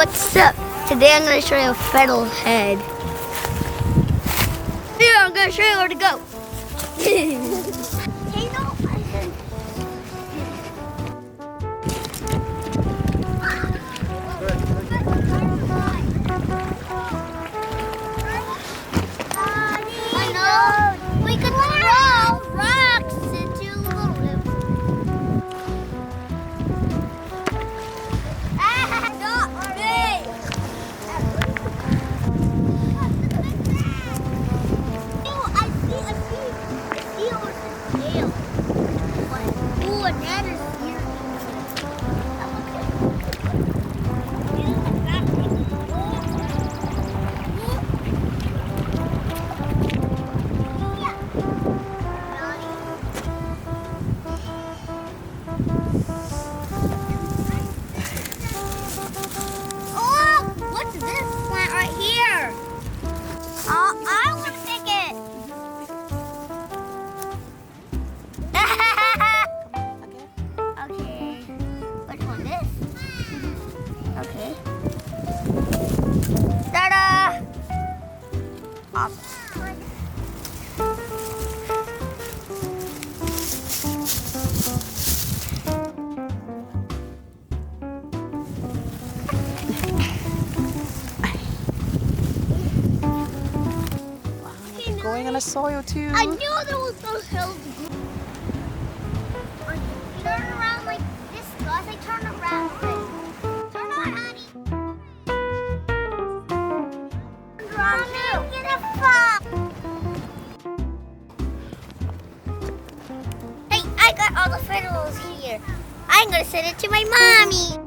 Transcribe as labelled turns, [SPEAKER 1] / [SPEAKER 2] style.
[SPEAKER 1] what's up? Today I'm going to show you a Fiddlehead. Here, I'm going to show you where to go. Hey, no, I said... I know, we could throw rocks into the little river. Not big. I see it with his tail. Ooh, and that is here. Oh, what's this plant right here? I want to pick it. Okay. Which one? This? Okay. Ta-da! Awesome.
[SPEAKER 2] Going in a soil too.
[SPEAKER 1] I knew there was those hills. Turn around like this, guys. I turn around. Turn on, honey. Mommy, get a phone. Hey, I got all the fiddles here. I'm gonna send it to my mommy.